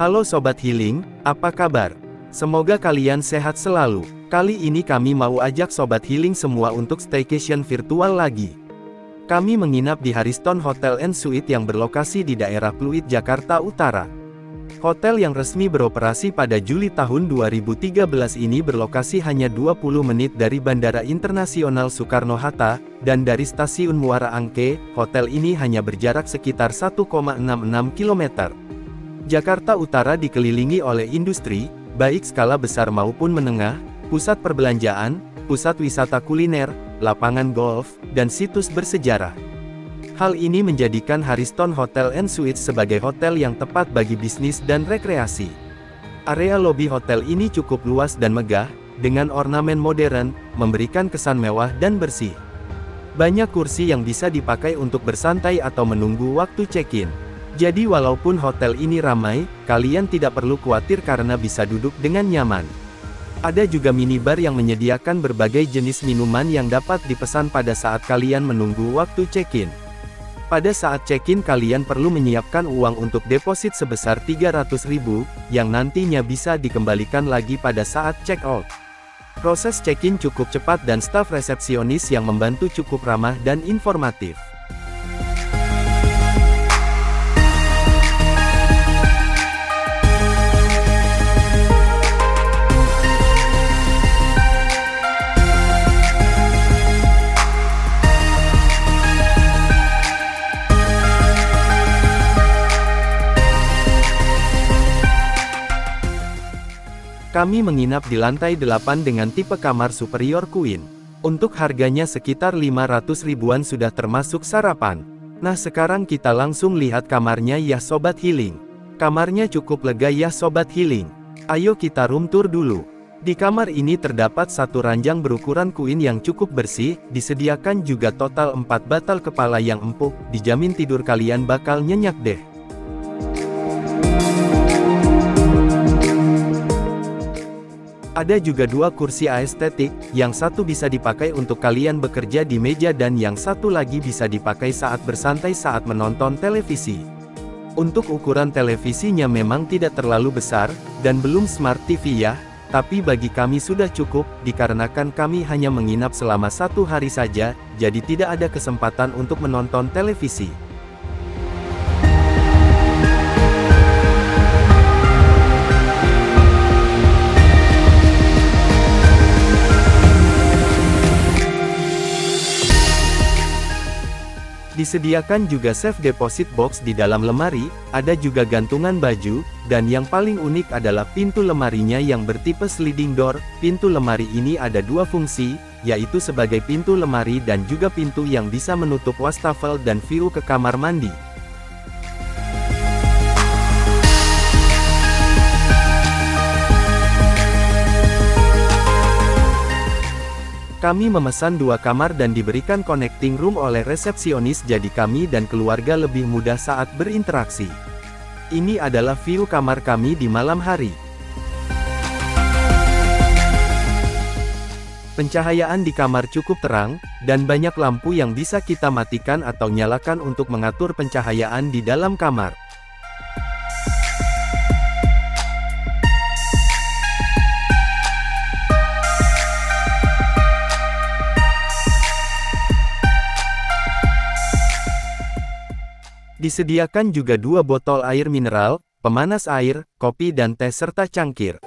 Halo Sobat Healing, apa kabar? Semoga kalian sehat selalu. Kali ini kami mau ajak Sobat Healing semua untuk staycation virtual lagi. Kami menginap di Hariston Hotel & Suite yang berlokasi di daerah Pluit, Jakarta Utara. Hotel yang resmi beroperasi pada Juli tahun 2013 ini berlokasi hanya 20 menit dari Bandara Internasional Soekarno-Hatta, dan dari Stasiun Muara Angke, hotel ini hanya berjarak sekitar 1,66 km. Jakarta Utara dikelilingi oleh industri, baik skala besar maupun menengah, pusat perbelanjaan, pusat wisata kuliner, lapangan golf, dan situs bersejarah. Hal ini menjadikan Hariston Hotel & Suites sebagai hotel yang tepat bagi bisnis dan rekreasi. Area lobi hotel ini cukup luas dan megah, dengan ornamen modern, memberikan kesan mewah dan bersih. Banyak kursi yang bisa dipakai untuk bersantai atau menunggu waktu check-in. Jadi walaupun hotel ini ramai, kalian tidak perlu khawatir karena bisa duduk dengan nyaman. Ada juga minibar yang menyediakan berbagai jenis minuman yang dapat dipesan pada saat kalian menunggu waktu check-in. Pada saat check-in kalian perlu menyiapkan uang untuk deposit sebesar 300.000, yang nantinya bisa dikembalikan lagi pada saat check-out. Proses check-in cukup cepat dan staf resepsionis yang membantu cukup ramah dan informatif. Kami menginap di lantai 8 dengan tipe kamar superior queen. Untuk harganya sekitar 500 ribuan sudah termasuk sarapan. Nah sekarang kita langsung lihat kamarnya ya Sobat Healing. Kamarnya cukup lega ya Sobat Healing. Ayo kita room tour dulu. Di kamar ini terdapat satu ranjang berukuran queen yang cukup bersih, disediakan juga total 4 batal kepala yang empuk, dijamin tidur kalian bakal nyenyak deh. Ada juga 2 kursi estetik, yang satu bisa dipakai untuk kalian bekerja di meja dan yang satu lagi bisa dipakai saat bersantai saat menonton televisi. Untuk ukuran televisinya memang tidak terlalu besar, dan belum Smart TV ya, tapi bagi kami sudah cukup, dikarenakan kami hanya menginap selama 1 hari saja, jadi tidak ada kesempatan untuk menonton televisi. Disediakan juga safe deposit box di dalam lemari, ada juga gantungan baju, dan yang paling unik adalah pintu lemarinya yang bertipe sliding door. Pintu lemari ini ada 2 fungsi, yaitu sebagai pintu lemari dan juga pintu yang bisa menutup wastafel dan view ke kamar mandi. Kami memesan 2 kamar dan diberikan connecting room oleh resepsionis jadi kami dan keluarga lebih mudah saat berinteraksi. Ini adalah view kamar kami di malam hari. Pencahayaan di kamar cukup terang, dan banyak lampu yang bisa kita matikan atau nyalakan untuk mengatur pencahayaan di dalam kamar. Disediakan juga 2 botol air mineral, pemanas air, kopi dan teh serta cangkir.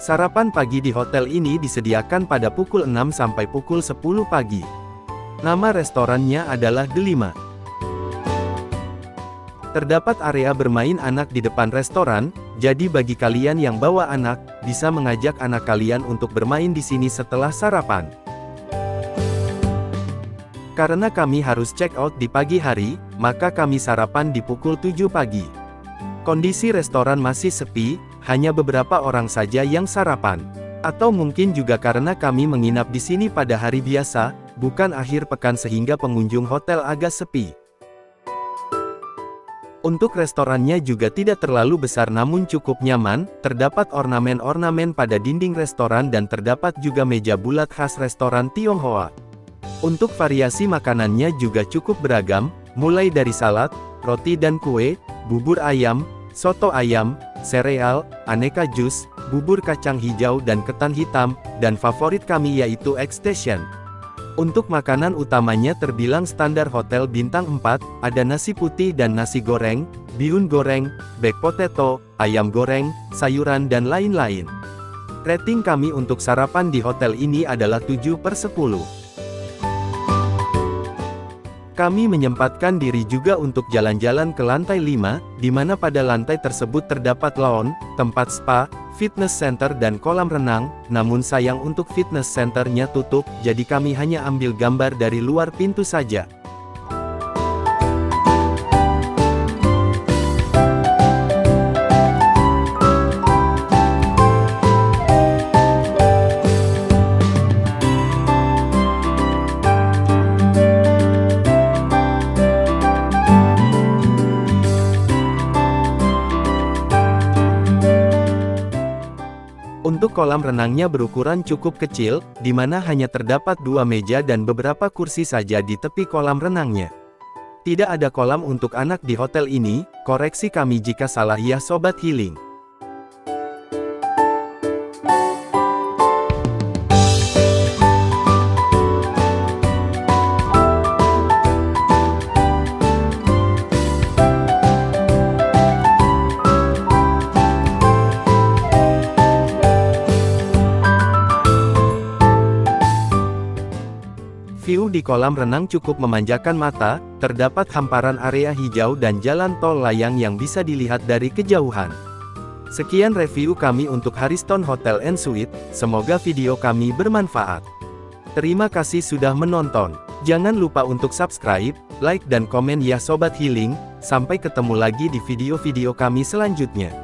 Sarapan pagi di hotel ini disediakan pada pukul 6 sampai pukul 10 pagi. Nama restorannya adalah Delima. Terdapat area bermain anak di depan restoran, jadi bagi kalian yang bawa anak, bisa mengajak anak kalian untuk bermain di sini setelah sarapan. Karena kami harus check out di pagi hari, maka kami sarapan di pukul 7 pagi. Kondisi restoran masih sepi, hanya beberapa orang saja yang sarapan. Atau mungkin juga karena kami menginap di sini pada hari biasa, bukan akhir pekan sehingga pengunjung hotel agak sepi. Untuk restorannya juga tidak terlalu besar namun cukup nyaman, terdapat ornamen-ornamen pada dinding restoran dan terdapat juga meja bulat khas restoran Tionghoa. Untuk variasi makanannya juga cukup beragam, mulai dari salad, roti dan kue, bubur ayam, soto ayam, sereal, aneka jus, bubur kacang hijau dan ketan hitam, dan favorit kami yaitu egg station. Untuk makanan utamanya terbilang standar hotel bintang 4, ada nasi putih dan nasi goreng, bihun goreng, baked potato, ayam goreng, sayuran dan lain-lain. Rating kami untuk sarapan di hotel ini adalah 7/10. Kami menyempatkan diri juga untuk jalan-jalan ke lantai 5, di mana pada lantai tersebut terdapat lawn, tempat spa, fitness center dan kolam renang, namun sayang untuk fitness centernya tutup, jadi kami hanya ambil gambar dari luar pintu saja. Untuk kolam renangnya berukuran cukup kecil, di mana hanya terdapat 2 meja dan beberapa kursi saja di tepi kolam renangnya. Tidak ada kolam untuk anak di hotel ini, koreksi kami jika salah ya Sobat Healing. View di kolam renang cukup memanjakan mata, terdapat hamparan area hijau dan jalan tol layang yang bisa dilihat dari kejauhan. Sekian review kami untuk Hariston Hotel & Suite, semoga video kami bermanfaat. Terima kasih sudah menonton. Jangan lupa untuk subscribe, like dan komen ya Sobat Healing, sampai ketemu lagi di video-video kami selanjutnya.